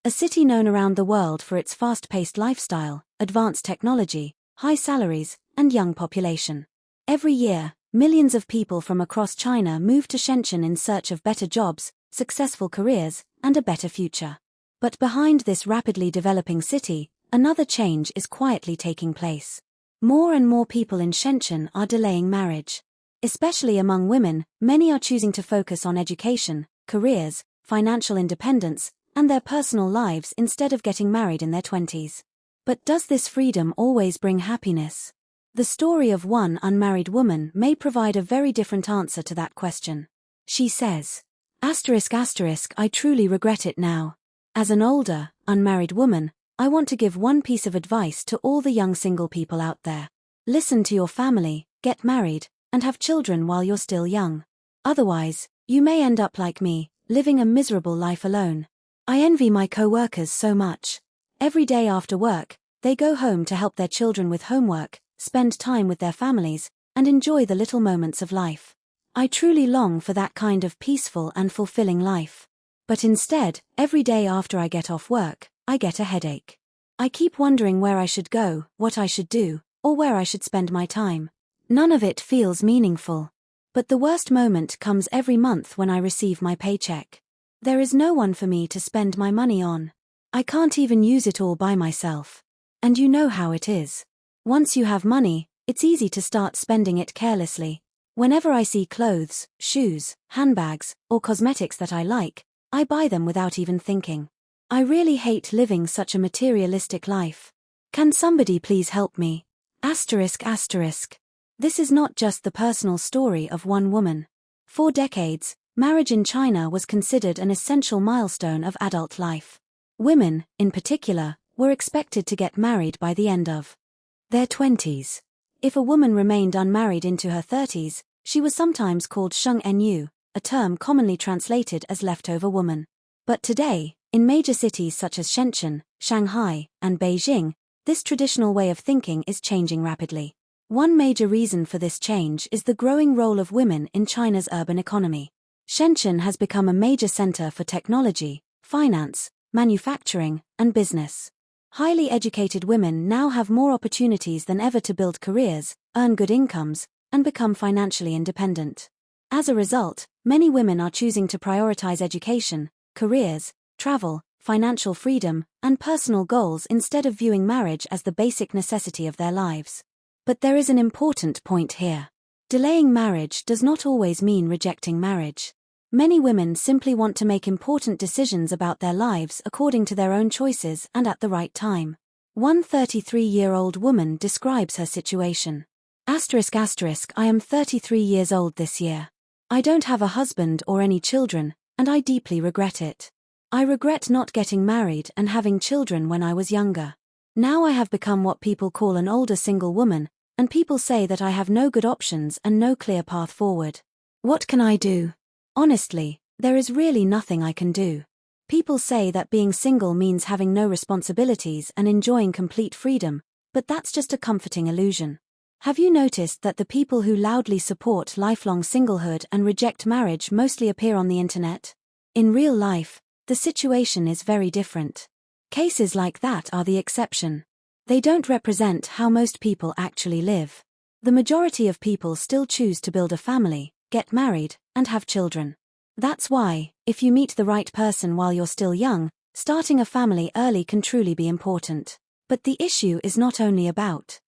A city known around the world for its fast-paced lifestyle, advanced technology, high salaries, and young population. Every year, millions of people from across China move to Shenzhen in search of better jobs, successful careers, and a better future. But behind this rapidly developing city, another change is quietly taking place. More and more people in Shenzhen are delaying marriage. Especially among women, many are choosing to focus on education, careers, financial independence, and their personal lives instead of getting married in their 20s. But does this freedom always bring happiness? The story of one unmarried woman may provide a very different answer to that question. She says, "I truly regret it now. As an older, unmarried woman, I want to give one piece of advice to all the young single people out there. Listen to your family, get married, and have children while you're still young. Otherwise, you may end up like me, living a miserable life alone. I envy my co-workers so much. Every day after work, they go home to help their children with homework, spend time with their families, and enjoy the little moments of life. I truly long for that kind of peaceful and fulfilling life. But instead, every day after I get off work, I get a headache. I keep wondering where I should go, what I should do, or where I should spend my time. None of it feels meaningful. But the worst moment comes every month when I receive my paycheck. There is no one for me to spend my money on. I can't even use it all by myself. And you know how it is. Once you have money, it's easy to start spending it carelessly. Whenever I see clothes, shoes, handbags, or cosmetics that I like, I buy them without even thinking. I really hate living such a materialistic life. Can somebody please help me? This is not just the personal story of one woman. For decades, marriage in China was considered an essential milestone of adult life. Women, in particular, were expected to get married by the end of their 20s. If a woman remained unmarried into her 30s, she was sometimes called shengnu, a term commonly translated as leftover woman. But today, in major cities such as Shenzhen, Shanghai, and Beijing, this traditional way of thinking is changing rapidly. One major reason for this change is the growing role of women in China's urban economy. Shenzhen has become a major center for technology, finance, manufacturing, and business. Highly educated women now have more opportunities than ever to build careers, earn good incomes, and become financially independent. As a result, many women are choosing to prioritize education, careers, travel, financial freedom, and personal goals instead of viewing marriage as the basic necessity of their lives. But there is an important point here. Delaying marriage does not always mean rejecting marriage. Many women simply want to make important decisions about their lives according to their own choices and at the right time. One 33-year-old woman describes her situation. I am 33 years old this year. I don't have a husband or any children, and I deeply regret it. I regret not getting married and having children when I was younger. Now I have become what people call an older single woman, and people say that I have no good options and no clear path forward. What can I do? Honestly, there is really nothing I can do. People say that being single means having no responsibilities and enjoying complete freedom, but that's just a comforting illusion. Have you noticed that the people who loudly support lifelong singlehood and reject marriage mostly appear on the internet? In real life, the situation is very different. Cases like that are the exception. They don't represent how most people actually live. The majority of people still choose to build a family, get married, and have children. That's why, if you meet the right person while you're still young, starting a family early can truly be important. But the issue is not only about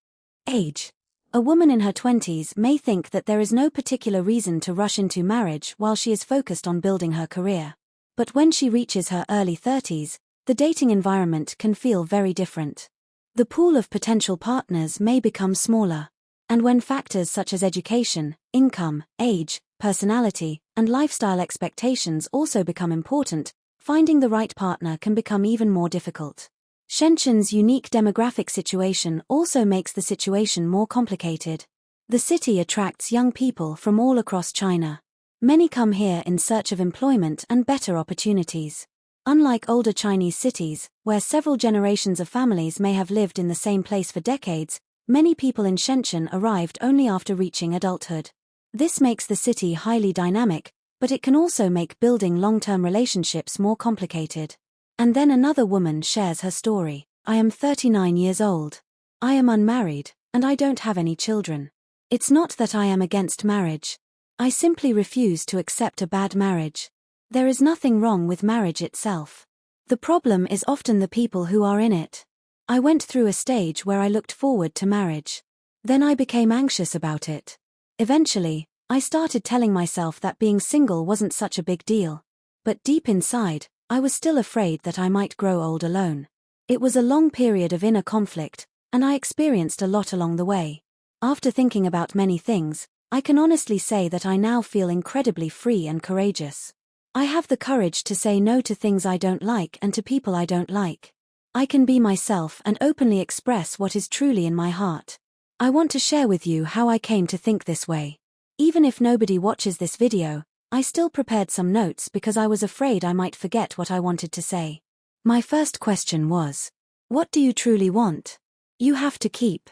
age. A woman in her 20s may think that there is no particular reason to rush into marriage while she is focused on building her career. But when she reaches her early 30s, the dating environment can feel very different. The pool of potential partners may become smaller. And when factors such as education, income, age, personality, and lifestyle expectations also become important, finding the right partner can become even more difficult. Shenzhen's unique demographic situation also makes the situation more complicated. The city attracts young people from all across China. Many come here in search of employment and better opportunities. Unlike older Chinese cities, where several generations of families may have lived in the same place for decades, many people in Shenzhen arrived only after reaching adulthood. This makes the city highly dynamic, but it can also make building long-term relationships more complicated. And then another woman shares her story. I am 39 years old. I am unmarried, and I don't have any children. It's not that I am against marriage. I simply refuse to accept a bad marriage. There is nothing wrong with marriage itself. The problem is often the people who are in it. I went through a stage where I looked forward to marriage. Then I became anxious about it. Eventually, I started telling myself that being single wasn't such a big deal. But deep inside, I was still afraid that I might grow old alone. It was a long period of inner conflict, and I experienced a lot along the way. After thinking about many things, I can honestly say that I now feel incredibly free and courageous. I have the courage to say no to things I don't like and to people I don't like. I can be myself and openly express what is truly in my heart. I want to share with you how I came to think this way. Even if nobody watches this video, I still prepared some notes because I was afraid I might forget what I wanted to say. My first question was, what do you truly want? You have to keep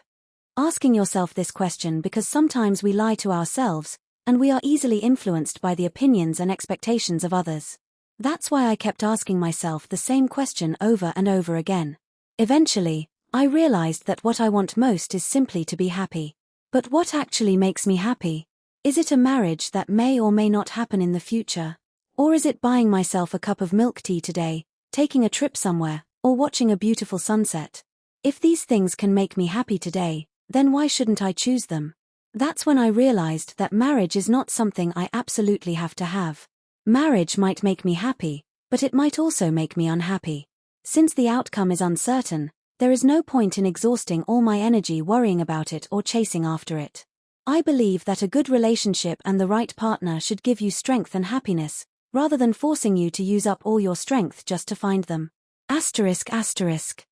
asking yourself this question because sometimes we lie to ourselves, and we are easily influenced by the opinions and expectations of others. That's why I kept asking myself the same question over and over again. Eventually, I realized that what I want most is simply to be happy. But what actually makes me happy? Is it a marriage that may or may not happen in the future? Or is it buying myself a cup of milk tea today, taking a trip somewhere, or watching a beautiful sunset? If these things can make me happy today, then why shouldn't I choose them? That's when I realized that marriage is not something I absolutely have to have. Marriage might make me happy, but it might also make me unhappy. Since the outcome is uncertain, there is no point in exhausting all my energy worrying about it or chasing after it. I believe that a good relationship and the right partner should give you strength and happiness, rather than forcing you to use up all your strength just to find them. Asterisk asterisk.